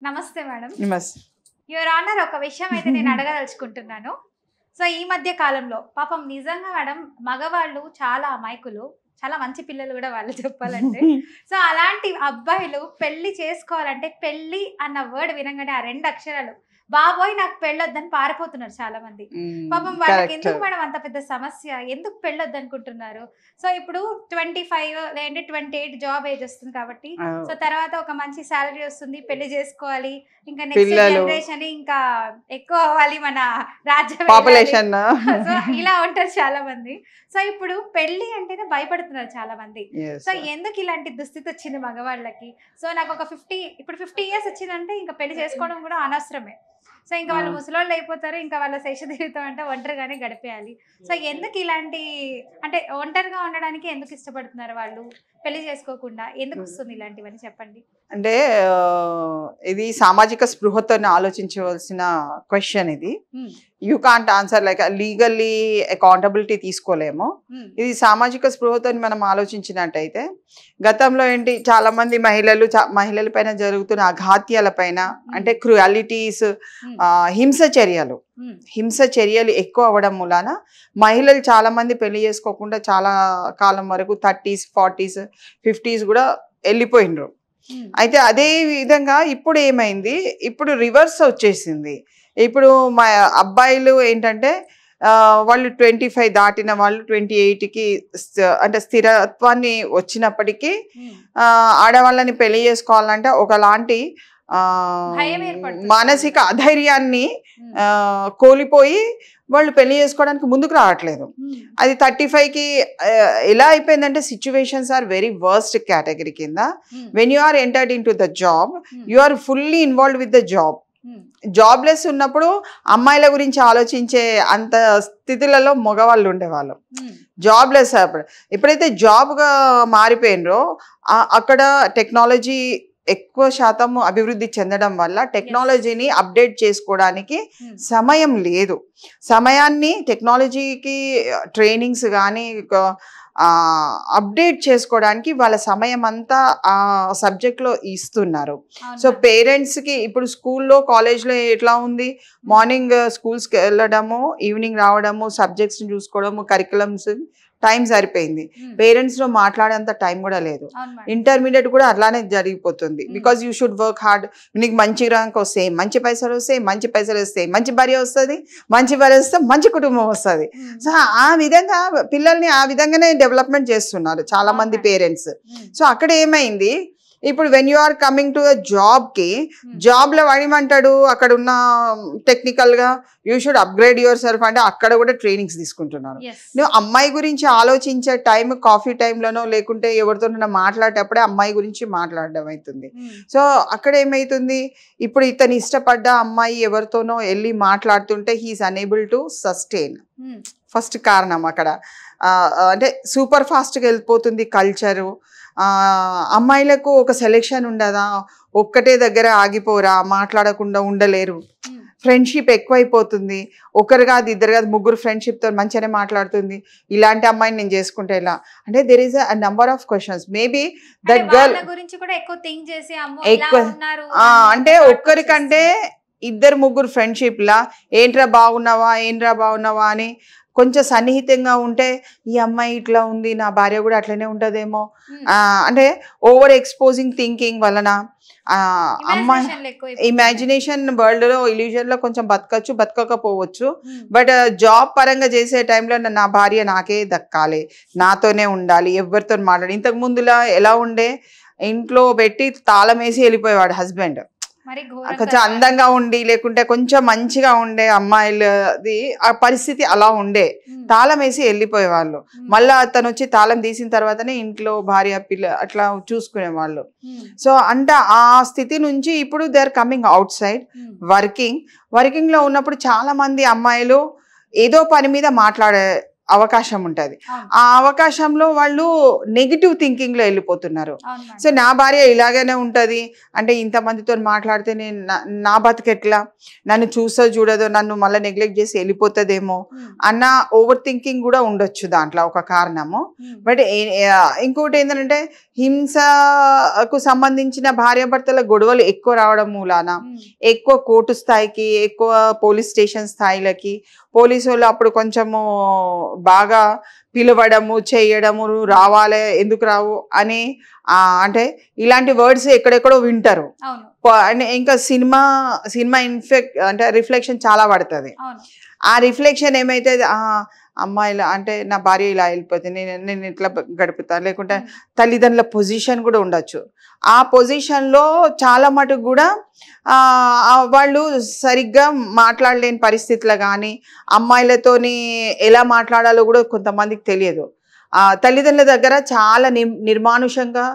నమస్తే మేడం. నమస్తే. Your honour, ఒక విషయం అయితే నేను అడగదలుచుకుంటున్నాను. సో ఈ మధ్య కాలంలో పాపం నిజంగా మేడం మగవాళ్ళు చాలా అమాయకులు, చాలా మంచి పిల్లలు కూడా వాళ్ళు చెప్పాలంటే. సో అలాంటి అబ్బాయిలు పెళ్లి చేసుకోవాలంటే పెళ్లి అన్న వర్డ్ వినగానే ఆ 2 అక్షరాలు బాబోయ్ నాకు పెళ్ళొద్దని పారిపోతున్నారు చాలా మంది. పాపం వాళ్ళకి ఎందుకు మేడం అంత పెద్ద సమస్య, ఎందుకు పెళ్ళొద్దు అనుకుంటున్నారు? సో ఇప్పుడు 25 లేదంటే 28 జాబ్ ఏజ్ వస్తుంది కాబట్టి, సో తర్వాత ఒక మంచి సాలరీ వస్తుంది, పెళ్లి చేసుకోవాలి, ఇంకా నెక్స్ట్ జనరేషన్ ఇంకా ఎక్కువ అవ్వాలి, మన రాజ్యం పాపులేషన్. సో ఇలా ఉంటారు చాలా మంది. సో ఇప్పుడు పెళ్లి అంటేనే భయపడుతున్నారు చాలా మంది. సో ఎందుకు ఇలాంటి దుస్థితి వచ్చింది మగవాళ్ళకి? సో నాకు ఒక 50 ఇయర్స్ వచ్చిందంటే ఇంకా పెళ్లి చేసుకోవడం కూడా అనవసరమే. సో ఇంకా వాళ్ళు ముసలోళ్ళు అయిపోతారు, ఇంకా వాళ్ళ శేష జీవితం అంటే ఒంటరిగానే గడిపేయాలి. సో ఎందుకు ఇలాంటి, అంటే ఒంటరిగా ఉండడానికి ఎందుకు ఇష్టపడుతున్నారు వాళ్ళు, పెళ్లి చేసుకోకుండా ఎందుకు వస్తుంది ఇలాంటివని చెప్పండి. అంటే ఇది సామాజిక స్పృహతో ఆలోచించవలసిన క్వశ్చన్. ఇది you can't answer, like legally accountability తీసుకోలేము. ఇది సామాజిక స్పృహతో మనం ఆలోచించినట్టయితే గతంలో ఏంటి, చాలా మంది మహిళల పైన జరుగుతున్న అఘాత్యాల పైన, అంటే క్రుయాలిటీస్, హింస చర్యలు ఎక్కువ అవ్వడం మూలాన మహిళలు చాలా మంది పెళ్లి చేసుకోకుండా చాలా కాలం వరకు 30s, 40s, 50s కూడా వెళ్ళిపోయినరు. అయితే అదే విధంగా ఇప్పుడు ఏమైంది, ఇప్పుడు రివర్స్ వచ్చేసింది. ఇప్పుడు మా అబ్బాయిలు ఏంటంటే వాళ్ళు 25 దాటిన వాళ్ళు 28కి అంటే స్థిరత్వాన్ని వచ్చినప్పటికీ ఆడవాళ్ళని పెళ్లి చేసుకోవాలంటే ఒకలాంటి మానసిక అధైర్యాన్ని కోల్పోయి వాళ్ళు పెళ్లి చేసుకోవడానికి ముందుకు రావట్లేదు. అది 35కి ఎలా అయిపోయిందంటే situations are very worst category కింద. When you are entered into the job, you are fully involved with the job. Jobless ఉన్నప్పుడు అమ్మాయిల గురించి ఆలోచించే అంత స్థితులలో మగవాళ్ళు ఉండేవాళ్ళు. జాబ్లెస్ ఎప్పుడైతే జాబ్గా మారిపోయినరో అక్కడ టెక్నాలజీ ఎక్కువ శాతం అభివృద్ధి చెందడం వల్ల టెక్నాలజీని అప్డేట్ చేసుకోవడానికి సమయం లేదు. సమయాన్ని టెక్నాలజీకి ట్రైనింగ్స్ కానీ అప్డేట్ చేసుకోవడానికి వాళ్ళ సమయం అంతా ఆ సబ్జెక్ట్లో ఇస్తున్నారు. సో పేరెంట్స్కి ఇప్పుడు స్కూల్లో, కాలేజ్లో ఎట్లా ఉంది, మార్నింగ్ స్కూల్స్కి వెళ్ళడము, ఈవినింగ్ రావడము, సబ్జెక్ట్స్ని చూసుకోవడము, కరికులమ్స్, టైం సరిపోయింది. పేరెంట్స్లో మాట్లాడేంత టైం కూడా లేదు. ఇంటర్మీడియట్ కూడా అట్లానే జరిగిపోతుంది. Because you should work hard. నీకు మంచి ర్యాంక్ వస్తే మంచి పైసలు వస్తాయి, మంచి భార్య వస్తుంది, మంచి భార్య వస్తే మంచి కుటుంబం వస్తుంది. సో ఆ విధంగా పిల్లల్ని ఆ విధంగానే డెవలప్మెంట్ చేస్తున్నారు చాలా మంది పేరెంట్స్. సో అక్కడ ఏమైంది, ఇప్పుడు when you are coming to జాబ్కి, జాబ్లో వాడేమంటాడు, అక్కడ ఉన్న టెక్నికల్గా you should upgrade yourself అంటే అక్కడ కూడా ట్రైనింగ్స్ తీసుకుంటున్నారు. నువ్వు అమ్మాయి గురించి ఆలోచించే టైం కాఫీ టైంలోనో లేకుంటే ఎవరితోనైనా మాట్లాడేటప్పుడే అమ్మాయి గురించి మాట్లాడడం అవుతుంది. సో అక్కడ ఏమవుతుంది, ఇప్పుడు ఇతను ఇష్టపడ్డ అమ్మాయి ఎవరితోనో వెళ్ళి మాట్లాడుతుంటే he's unable to sustain. First కారణం అక్కడ అంటే సూపర్ ఫాస్ట్గా వెళ్ళిపోతుంది కల్చరు. అమ్మాయిలకు ఒక సెలెక్షన్ ఉండదా, ఒక్కటే దగ్గర ఆగిపోరా, మాట్లాడకుండా ఉండలేరు. ఫ్రెండ్షిప్ ఎక్కువైపోతుంది. ఒకరు కాదు, ఇద్దరు కాదు, 3 ఫ్రెండ్షిప్తో మంచిగానే మాట్లాడుతుంది. ఇలాంటి అమ్మాయిని నేను చేసుకుంటే ఎలా అంటే there is a number of questions. Maybe that girl ఎక్కువ అంటే ఒక్కరికంటే 2-3 ఫ్రెండ్షిప్లా ఏంట్రా బాగున్నావా అని కొంచెం సన్నిహితంగా ఉంటే ఈ అమ్మాయి ఇట్లా ఉంది, నా భార్య కూడా అట్లనే ఉంటుందేమో అంటే ఓవర్ ఎక్స్పోజింగ్ థింకింగ్ వలన అమ్మాయి ఇమాజినేషన్ వరల్డ్లో, ఇల్యూజన్లో కొంచెం బతకకపోవచ్చు. బట్ జాబ్ పరంగా చేసే టైంలో నా భార్య నాకే దక్కాలి, నాతోనే ఉండాలి, ఎవరితో మాట్లాడి. ఇంతకు ముందులా ఎలా ఉండే, ఇంట్లో పెట్టి తాళం వేసి వెళ్ళిపోయేవాడు హస్బెండ్. కొంచెం అందంగా ఉండి లేకుంటే కొంచెం మంచిగా ఉండే అమ్మాయిలది ఆ పరిస్థితి అలా ఉండే, తాళం వేసి వెళ్ళిపోయేవాళ్ళు. మళ్ళీ అతను వచ్చి తాళం తీసిన తర్వాతనే ఇంట్లో భార్య పిల్ల అట్లా చూసుకునేవాళ్ళు. సో అంటే ఆ స్థితి నుంచి ఇప్పుడు they are coming outside working లో ఉన్నప్పుడు చాలా మంది అమ్మాయిలు ఏదో పని మీద అవకాశం ఉంటుంది. ఆ అవకాశంలో వాళ్ళు నెగిటివ్ థింకింగ్లో వెళ్ళిపోతున్నారు. సో నా భార్య ఇలాగనే ఉంటుంది అంటే ఇంతమందితో మాట్లాడితే నేను నా బతికెట్లా, నన్ను చూడదో, నన్ను మళ్ళీ నెగ్లెక్ట్ చేసి వెళ్ళిపోతుందేమో అన్న ఓవర్ థింకింగ్ కూడా ఉండొచ్చు దాంట్లో ఒక కారణము. బట్ ఇంకోటి ఏంటంటే హింసకు సంబంధించిన భార్యాభర్తల గొడవలు ఎక్కువ రావడం మూలాన ఎక్కువ కోర్టు స్థాయికి, ఎక్కువ పోలీస్ స్టేషన్ స్థాయిలకి పోలీసు వాళ్ళు అప్పుడు కొంచెము బాగా పిలవడము చేయడము, రావాలి ఎందుకు రావు అని అంటే ఇలాంటి వర్డ్స్ ఎక్కడెక్కడో వింటారు. ఇంకా సినిమా ఇన్ఫెక్ట్ అంటే రిఫ్లెక్షన్ చాలా పడుతుంది. ఆ రిఫ్లెక్షన్ ఏమైతే అమ్మాయిలు అంటే నా భార్య ఇలా వెళ్ళిపోతుంది, నేను ఇట్లా గడుపుతాను, లేకుంటే తల్లిదండ్రుల పొజిషన్ కూడా ఉండొచ్చు. ఆ పొజిషన్లో చాలా మటుకు కూడా వాళ్ళు సరిగ్గా మాట్లాడలేని పరిస్థితులు కానీ అమ్మాయిలతోని ఎలా మాట్లాడాలో కూడా కొంతమందికి తెలియదు. తల్లిదండ్రుల దగ్గర చాలా నిర్మానుషంగా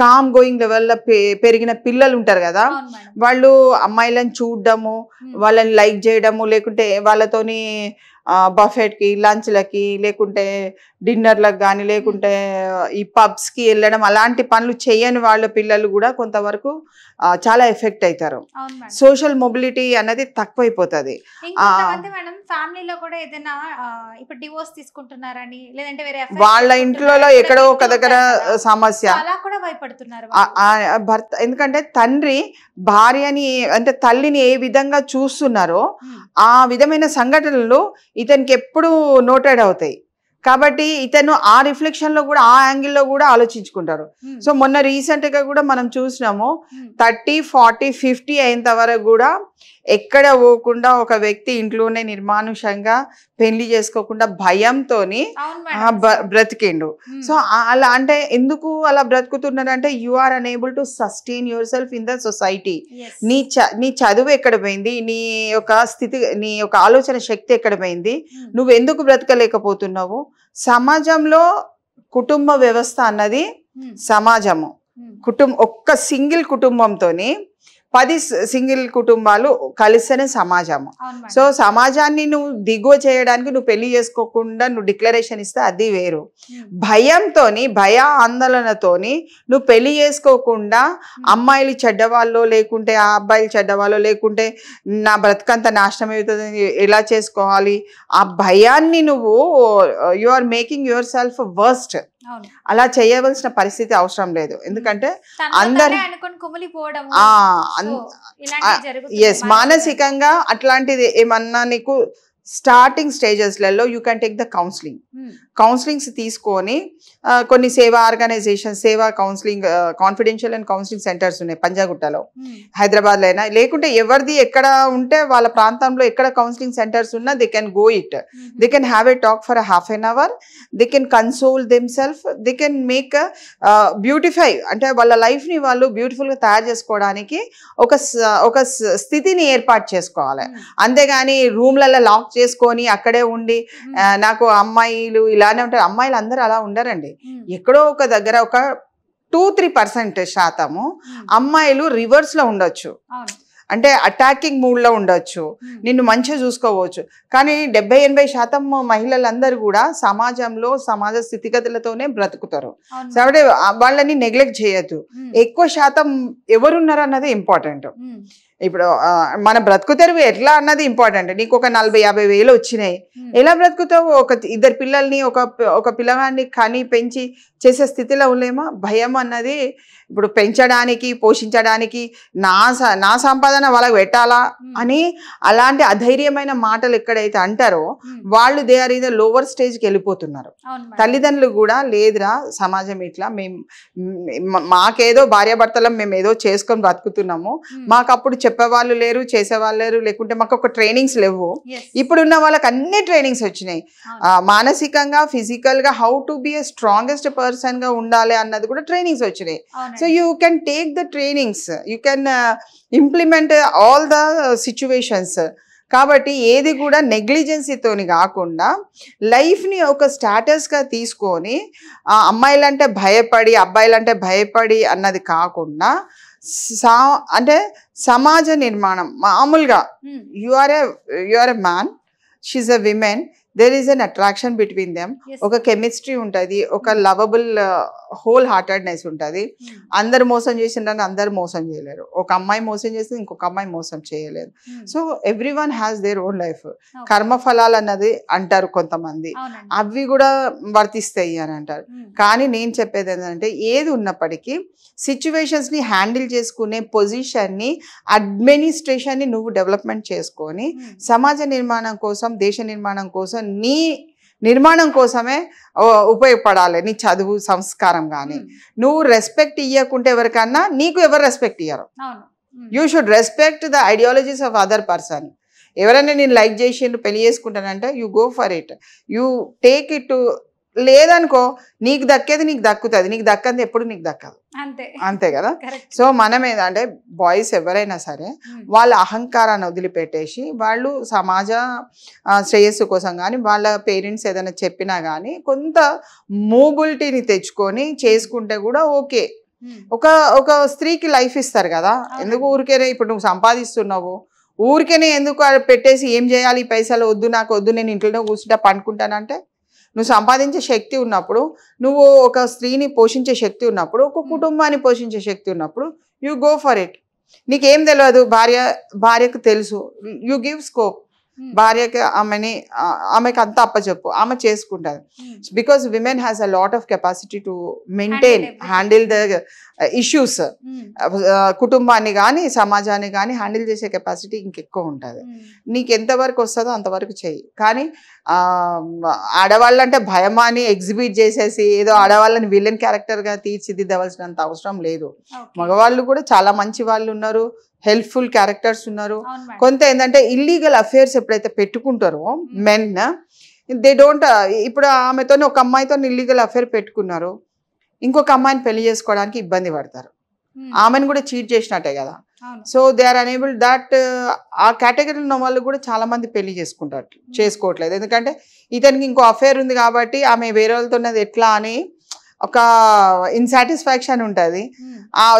కామ్ గోయింగ్ లెవెల్లో పెరిగిన పిల్లలు ఉంటారు కదా, వాళ్ళు అమ్మాయిలను చూడడము, వాళ్ళని లైక్ చేయడము, లేకుంటే వాళ్ళతోని బఫెట్కి, లంచ్లకి, లేకుంటే డిన్నర్లకు కానీ, లేకుంటే ఈ పబ్స్కి వెళ్ళడం, అలాంటి పనులు చేయని వాళ్ళ పిల్లలు కూడా కొంతవరకు చాలా ఎఫెక్ట్ అవుతారు. సోషల్ మొబిలిటీ అనేది తక్కువైపోతుంది. ఫ్యామిలీలో కూడా ఏదైనా ఇప్పుడు డివోర్స్ తీసుకుంటున్నారని, లేదంటే వేరే వాళ్ళ ఇంట్లో ఎక్కడో ఒక దగ్గర సమస్య అలా కూడా భయపడుతున్నారు భర్త. ఎందుకంటే తండ్రి భార్యని అంటే తల్లిని ఏ విధంగా చూస్తున్నారో ఆ విధమైన సంఘటనలు ఇతనికి ఎప్పుడు నోటెడ్ అవుతాయి. కాబట్టి ఇతను ఆ రిఫ్లెక్షన్ లో కూడా ఆ యాంగిల్లో కూడా ఆలోచించుకుంటారు. సో మొన్న రీసెంట్ గా కూడా మనం చూసినాము 30, 40, 50 అయినంత వరకు కూడా ఎక్కడ పోకుండా ఒక వ్యక్తి ఇంట్లోనే నిర్మానుషంగా పెళ్లి చేసుకోకుండా భయంతోని బ్రతికిండు. సో అలా అంటే ఎందుకు అలా బ్రతుకుతున్నారు అంటే you are unable to sustain yourself in the society. నీ చదువు ఎక్కడ పోయింది, నీ యొక్క స్థితి, నీ యొక్క ఆలోచన శక్తి ఎక్కడ పోయింది, నువ్వు ఎందుకు బ్రతకలేకపోతున్నావు? సమాజంలో కుటుంబ వ్యవస్థ అన్నది సమాజము. ఒక్క సింగిల్ కుటుంబంతోని 10 సింగిల్ కుటుంబాలు కలిస్తేనే సమాజము. సో సమాజాన్ని నువ్వు దిగువ చేయడానికి నువ్వు పెళ్లి చేసుకోకుండా నువ్వు డిక్లరేషన్ ఇస్తే అది వేరు. భయంతోని, భయ ఆందోళనతోని నువ్వు పెళ్లి చేసుకోకుండా అమ్మాయిలు చెడ్డవాళ్ళు, లేకుంటే ఆ అబ్బాయిలు చెడ్డవాళ్ళు, లేకుంటే నా బ్రతకంతా నాశనం అవుతుంది, ఎలా చేసుకోవాలి, ఆ భయాన్ని నువ్వు you are making yourself worst. అలా చేయవలసిన పరిస్థితి అవసరం లేదు. ఎందుకంటే అందరు మానసికంగా అట్లాంటిది ఏమన్నా నీకు స్టార్టింగ్ స్టేజెస్లలో you can take the counsellings తీసుకొని కొన్ని సేవా ఆర్గనైజేషన్, సేవా counselling, confidential and counselling centres ఉన్నాయి పంజాగుట్టలో, హైదరాబాద్లో అయినా, లేకుంటే ఎవరిది ఎక్కడ ఉంటే వాళ్ళ ప్రాంతంలో ఎక్కడ కౌన్సిలింగ్ సెంటర్స్ ఉన్నా they can go it, they can have a talk for ½ an hour, they can console them self, they can make beautify అంటే వాళ్ళ లైఫ్ని వాళ్ళు బ్యూటిఫుల్గా తయారు చేసుకోవడానికి ఒక స్థితిని ఏర్పాటు చేసుకోవాలి. అంతేగాని రూమ్లలో లాక్ చేసుకొని అక్కడే ఉండి నాకు అమ్మాయిలు ఇలానే ఉంటారు. అమ్మాయిలు అందరూ అలా ఉండరండి. ఎక్కడో ఒక దగ్గర ఒక 2-3% శాతము అమ్మాయిలు రివర్స్ లో ఉండొచ్చు, అంటే అటాకింగ్ మూడ్ లో ఉండొచ్చు, నిన్ను మంచిగా చూసుకోవచ్చు. కానీ 70-80% మహిళలందరూ కూడా సమాజంలో సమాజ స్థితిగతులతోనే బ్రతుకుతారు. కాబట్టి వాళ్ళని నెగ్లెక్ట్ చేయొద్దు. ఎక్కువ శాతం ఎవరున్నారు అన్నది ఇంపార్టెంట్. ఇప్పుడు మన బ్రతుకు తెరువు ఎట్లా అన్నది ఇంపార్టెంట్. నీకు ఒక 40-50 వేలు వచ్చినాయి, ఎలా బ్రతుకుతావు? ఒక 2 పిల్లల్ని ఒక పిల్లగాన్ని కని పెంచి చేసే స్థితిలో ఉండేమో. భయం అన్నది ఇప్పుడు పెంచడానికి, పోషించడానికి నా సంపాదన వాళ్ళకి పెట్టాలా అని అలాంటి అధైర్యమైన మాటలు ఎక్కడైతే అంటారో వాళ్ళు they are in the lower స్టేజ్కి వెళ్ళిపోతున్నారు. తల్లిదండ్రులు కూడా లేదురా సమాజం ఇట్లా, మాకేదో భార్యాభర్తలం మేము ఏదో చేసుకొని బతుకుతున్నాము, మాకు అప్పుడు చెప్పేవాళ్ళు లేరు, చేసేవాళ్ళు లేరు, లేకుంటే మాకు ఒక ట్రైనింగ్స్ లేవు. ఇప్పుడున్న వాళ్ళకి అన్ని ట్రైనింగ్స్ వచ్చినాయి, మానసికంగా, ఫిజికల్ గా how to be A strongest person గా ఉండాలి అన్నది కూడా ట్రైనింగ్స్ వచ్చినాయి. So you can take the trainings, you can implement all the situations. కాబట్టి ఏది కూడా నెగ్లిజెన్సీతోని కాకుండా లైఫ్ని ఒక స్టాటస్గా తీసుకొని అమ్మాయిలంటే భయపడి, అబ్బాయిలంటే భయపడి అన్నది కాకుండా అంటే సమాజ నిర్మాణం మామూలుగా you are a man, she's a women, there is an attraction between them, ఒక కెమిస్ట్రీ ఉంటుంది, ఒక లవబుల్ హోల్ హార్టెడ్నెస్ ఉంటుంది. అందరు మోసం చేసిండ్రని అందరు మోసం చేయలేరు, ఒక అమ్మాయి మోసం చేస్తే ఇంకొక అమ్మాయి మోసం చేయలేదు. So every one has their own life. కర్మఫలాలు అన్నది అంటారు కొంతమంది, అవి కూడా వర్తిస్తాయి అని అంటారు. కానీ నేను చెప్పేది ఏంటంటే ఏది ఉన్నప్పటికీ సిచ్యువేషన్స్ని హ్యాండిల్ చేసుకునే పొజిషన్ని, అడ్మినిస్ట్రేషన్ని నువ్వు డెవలప్మెంట్ చేసుకొని సమాజ నిర్మాణం కోసం, దేశ నిర్మాణం కోసం, నీ నిర్మాణం కోసమే ఉపయోగపడాలి. నీ చదువు, సంస్కారం కానీ నువ్వు రెస్పెక్ట్ ఇవ్వకుంటే ఎవరికన్నా నీకు ఎవరు రెస్పెక్ట్ ఇయ్యరు. You should respect the ideologies of other person. ఎవరైనా నేను లైక్ చేసి పెళ్లి చేసుకుంటానంటే you go for it, you take it. లేదనుకో నీకు దక్కేది నీకు దక్కుతుంది, నీకు దక్కంది ఎప్పుడు నీకు దక్కదు, అంతే కదా. సో మనం ఏంటంటే బాయ్స్ ఎవరైనా సరే వాళ్ళ అహంకారాన్ని వదిలిపెట్టేసి వాళ్ళు సమాజ శ్రేయస్సు కోసం కానీ వాళ్ళ పేరెంట్స్ ఏదైనా చెప్పినా కానీ కొంత మూబిలిటీని తెచ్చుకొని చేసుకుంటే కూడా ఓకే. ఒక స్త్రీకి లైఫ్ ఇస్తారు కదా, ఎందుకు ఊరికేనే ఇప్పుడు నువ్వు సంపాదిస్తున్నావు ఊరికేనే ఎందుకు పెట్టేసి ఏం చేయాలి, పైసలు వద్దు నాకు వద్దు, నేను ఇంట్లోనే కూర్చుంటా పండుకుంటానంటే, నువ్వు సంపాదించే శక్తి ఉన్నప్పుడు, నువ్వు ఒక స్త్రీని పోషించే శక్తి ఉన్నప్పుడు, ఒక కుటుంబాన్ని పోషించే శక్తి ఉన్నప్పుడు యూ గో ఫర్ ఇట్. నీకేం తెలియదు, భార్యకు తెలుసు, యూ గివ్ స్కోప్. భార్యకి ఆమెకి అంతా అప్పచెప్పు, ఆమె చేసుకుంటుంది. Because women has a lot of capacity to maintain, handle the issues. కుటుంబాన్ని కానీ సమాజాన్ని కానీ హ్యాండిల్ చేసే కెపాసిటీ ఇంకెక్కువ ఉంటుంది. నీకు ఎంతవరకు వస్తుందో అంతవరకు చెయ్యి. కానీ ఆడవాళ్ళంటే భయమాని ఎగ్జిబిట్ చేసేసి ఏదో ఆడవాళ్ళని విలన్ క్యారెక్టర్గా తీర్చిదిద్దవలసినంత అవసరం లేదు. మగవాళ్ళు కూడా చాలా మంచి వాళ్ళు ఉన్నారు, హెల్ప్ఫుల్ క్యారెక్టర్స్ ఉన్నారు. కొంత ఏంటంటే ఇల్లీగల్ అఫేర్స్ ఎప్పుడైతే పెట్టుకుంటారో మెన్, దే డోంట్. ఇప్పుడు ఆమెతో ఒక అమ్మాయితో ఇల్లీగల్ అఫేర్ పెట్టుకున్నారు, ఇంకొక అమ్మాయిని పెళ్లి చేసుకోవడానికి ఇబ్బంది పడతారు, ఆమెను కూడా చీట్ చేసినట్టే కదా. So they are unable that. ఆ కేటగిరీలో ఉన్న వాళ్ళు కూడా చాలా మంది పెళ్లి చేసుకోవట్లేదు, ఎందుకంటే ఇతనికి ఇంకో అఫేర్ ఉంది కాబట్టి ఆమె వేరే వాళ్ళతో ఉన్నది ఎట్లా అని ఒక ఇన్సాటిస్ఫాక్షన్ ఉంటుంది.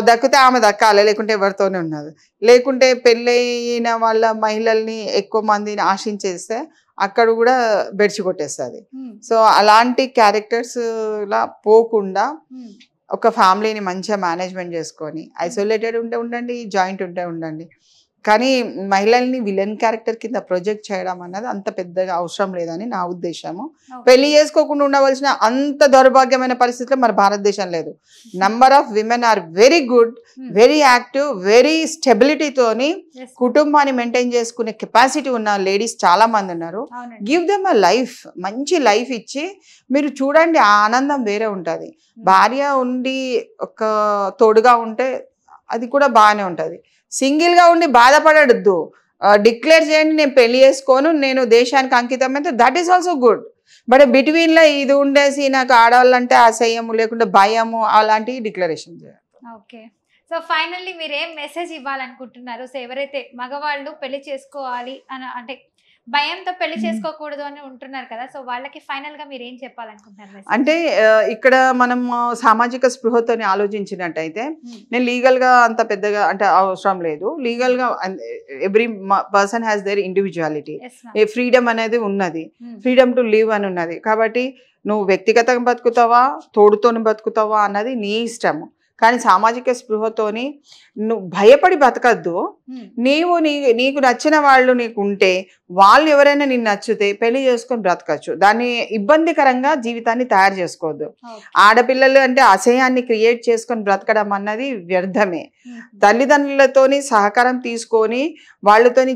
దక్కితే ఆమె దక్కాలి, లేకుంటే ఎవరితోనే ఉన్నది. లేకుంటే పెళ్ళైన వాళ్ళ మహిళల్ని ఎక్కువ మందిని ఆశించేస్తే అక్కడ కూడా బెడ్చి కొట్టేస్తుంది. సో అలాంటి క్యారెక్టర్స్ లా పోకుండా ఒక ఫ్యామిలీని మంచిగా మేనేజ్మెంట్ చేసుకొని ఐసోలేటెడ్ ఉండండి, జాయింట్ ఉండండి. కానీ మహిళల్ని విలన్ క్యారెక్టర్ కింద ప్రొజెక్ట్ చేయడం అన్నది అంత పెద్దగా అవసరం లేదని నా ఉద్దేశము. పెళ్లి చేసుకోకుండా ఉండవలసిన అంత దౌర్భాగ్యమైన పరిస్థితిలో మన భారతదేశం లేదు. Number of women are very good, very active, very స్టెబిలిటీతోని కుటుంబాన్ని మెయింటైన్ చేసుకునే కెపాసిటీ ఉన్న లేడీస్ చాలా మంది ఉన్నారు. గివ్ దెమ్ అ లైఫ్, మంచి లైఫ్ ఇచ్చి మీరు చూడండి, ఆ ఆనందం వేరే ఉంటుంది. భార్య ఉండి ఒక తోడుగా ఉంటే అది కూడా బాగానే ఉంటుంది. సింగిల్గా ఉండి బాధపడద్దు, డిక్లేర్ చేయండి నేను పెళ్లి చేసుకోను, నేను దేశానికి అంకితమైతే, that is also good. But బిట్వీన్లో ఇది ఉండేసి నాకు ఆడవాళ్ళంటే అసహ్యము లేకుంటే భయము అలాంటివి డిక్లరేషన్ చేయాలి. ఓకే, సో ఫైనల్లీ మీరు ఏం మెసేజ్ ఇవ్వాలనుకుంటున్నారు? సో ఎవరైతే మగవాళ్ళు పెళ్లి చేసుకోవాలి అని అంటే భయంతో పెళ్లి చేసుకోకూడదు అని ఉంటున్నారు కదా, సో వాళ్ళకి ఫైనల్ గా మీరు ఏం చెప్పాలనుకుంటున్నారు? అంటే ఇక్కడ మనం సామాజిక స్పృహతోని ఆలోచించినట్టయితే నేను లీగల్ గా అంత పెద్దగా అంటే అవసరం లేదు. లీగల్ గా every person has their individuality, freedom అనేది ఉన్నది, ఫ్రీడమ్ టు లివ్ అని ఉన్నది. కాబట్టి నువ్వు వ్యక్తిగతంగా బతుకుతావా, తోడుతోని బతుకుతావా అన్నది నీ ఇష్టము. కానీ సామాజిక స్పృహతోని నువ్వు భయపడి బతకద్దు. నీకు నచ్చిన వాళ్ళు నీకు ఉంటే, వాళ్ళు ఎవరైనా నిన్ను నచ్చితే పెళ్లి చేసుకొని బ్రతకచ్చు. దాన్ని ఇబ్బందికరంగా జీవితాన్ని తయారు చేసుకోవద్దు. ఆడపిల్లలు అంటే అసహ్యాన్ని క్రియేట్ చేసుకొని బ్రతకడం అన్నది వ్యర్థమే. తల్లిదండ్రులతోని సహకారం తీసుకొని వాళ్ళతోని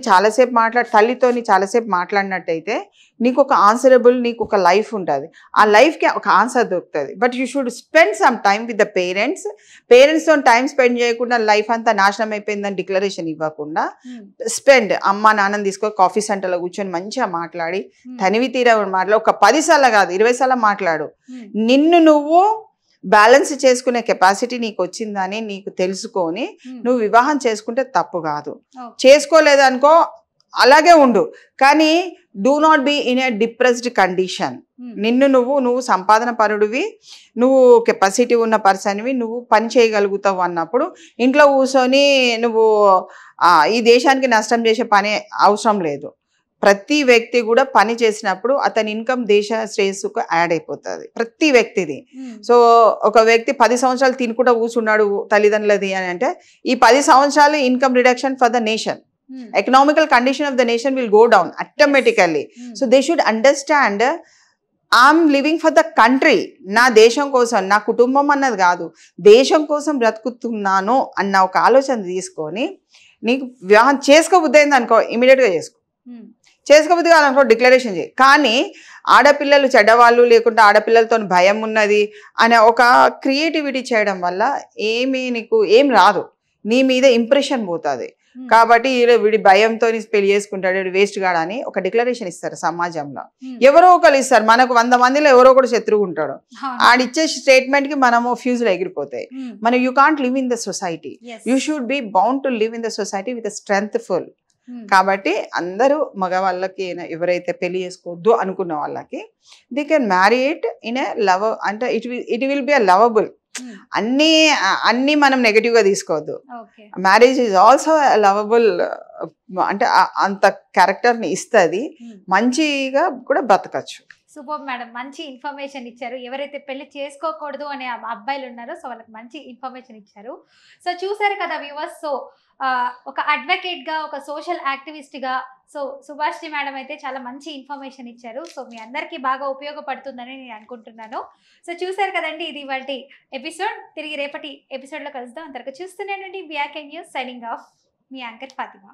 తల్లితోని చాలాసేపు మాట్లాడినట్టయితే నీకు ఒక ఆన్సరబుల్, నీకు ఒక లైఫ్ ఉంటుంది. ఆ లైఫ్కి ఒక ఆన్సర్ దొరుకుతుంది. But you should spend some time with the పేరెంట్స్తో టైం స్పెండ్ చేయకుండా లైఫ్ అంతా నాశనం అయిపోయిందని డిక్లరేషన్ ఇవ్వకుండా స్పెండ్. అమ్మ నాన్నని తీసుకో, కాఫీ సెంటర్లో కూర్చొని మంచిగా మాట్లాడి, తనివి తీరా మాట్లాడు. ఒక 10 సార్లు కాదు 20 సార్లు మాట్లాడు. నిన్ను నువ్వు బ్యాలెన్స్ చేసుకునే కెపాసిటీ నీకు వచ్చిందని నీకు తెలుసుకొని నువ్వు వివాహం చేసుకుంటే తప్పు కాదు. చేసుకోలేదనుకో అలాగే ఉండు, కానీ do not be in a depressed condition. నువ్వు సంపాదన పరుడివి, నువ్వు కెపాసిటీ ఉన్న పర్సన్వి, నువ్వు పని చేయగలుగుతావు అన్నప్పుడు ఇంట్లో కూర్చొని నువ్వు ఈ దేశానికి నష్టం చేసే పని అవసరం లేదు. ప్రతి వ్యక్తి కూడా పని చేసినప్పుడు అతని ఇన్కమ్ దేశ శ్రేయస్సుకు యాడ్ అయిపోతుంది ప్రతి వ్యక్తిది. సో ఒక వ్యక్తి 10 సంవత్సరాలు తినుకుంటూ కూర్చున్నాడు తల్లిదండ్రులది అని అంటే ఈ 10 సంవత్సరాలు income reduction for the nation, economical condition of the nation will go down automatically. So they should understand I'm living for the country, నా దేశం కోసం, నా కుటుంబం అన్నది కాదు, దేశం కోసం బ్రతుకుతున్నాను అన్న ఒక ఆలోచన తీసుకొని నీకు వివాహం చేసుకోబుద్ధి అయింది అనుకో ఇమీడియట్గా చేసుకోబుద్ధి కాదనుకో డిక్లరేషన్ చేయి. కానీ ఆడపిల్లలు చెడ్డవాళ్ళు లేకుంటే ఆడపిల్లలతో భయం ఉన్నది అనే ఒక క్రియేటివిటీ చేయడం వల్ల నీకు ఏం రాదు, నీ మీద ఇంప్రెషన్ పోతుంది. కాబట్టి వీడి భయంతో పెళ్లి చేసుకుంటాడు, వీడు వేస్ట్ కాడా అని ఒక డిక్లరేషన్ ఇస్తారు సమాజంలో. ఎవరో ఒకరు ఇస్తారు, మనకు 100 మందిలో ఎవరో ఒకరు శత్రువు ఉంటాడు, ఆడిచ్చే స్టేట్మెంట్ కి మనము ఫ్యూజులు ఎగిరిపోతాయి. మనం you can't live in the society, you should be bound to live in the society with strength full. కాబట్టి అందరూ మగవాళ్ళకి ఎవరైతే పెళ్లి చేసుకోవద్దు అనుకున్న వాళ్ళకి they can marry it in a love, అంటే it will be a lovable. అన్ని మనం నెగటివ్ గా తీసుకోవద్దు. మ్యారేజ్ ఈజ్ ఆల్సో లవబుల్, అంటే అంత క్యారెక్టర్ ని ఇస్తుంది, మంచిగా కూడా బ్రతకచ్చు. సూపర్ మేడం, మంచి ఇన్ఫర్మేషన్ ఇచ్చారు. ఎవరైతే పెళ్లి చేసుకోకూడదు అనే అబ్బాయిలు ఉన్నారో సో వాళ్ళకి మంచి ఇన్ఫర్మేషన్ ఇచ్చారు. సో చూసారు కదా వ్యూవర్స్, సో ఒక అడ్వకేట్ గా, ఒక సోషల్ యాక్టివిస్ట్ గా సో సుభాషిణి మేడం అయితే చాలా మంచి ఇన్ఫర్మేషన్ ఇచ్చారు. సో మీ అందరికీ బాగా ఉపయోగపడుతుందని నేను అనుకుంటున్నాను. సో చూసారు కదండి, ఇది ఇవాల్టి ఎపిసోడ్. తిరిగి రేపటి ఎపిసోడ్ లో కలుద్దాం. అంతవరకు చూస్తూనే BRK న్యూస్, సైనింగ్ ఆఫ్, మీ యాంకర్ ఫాతిమా.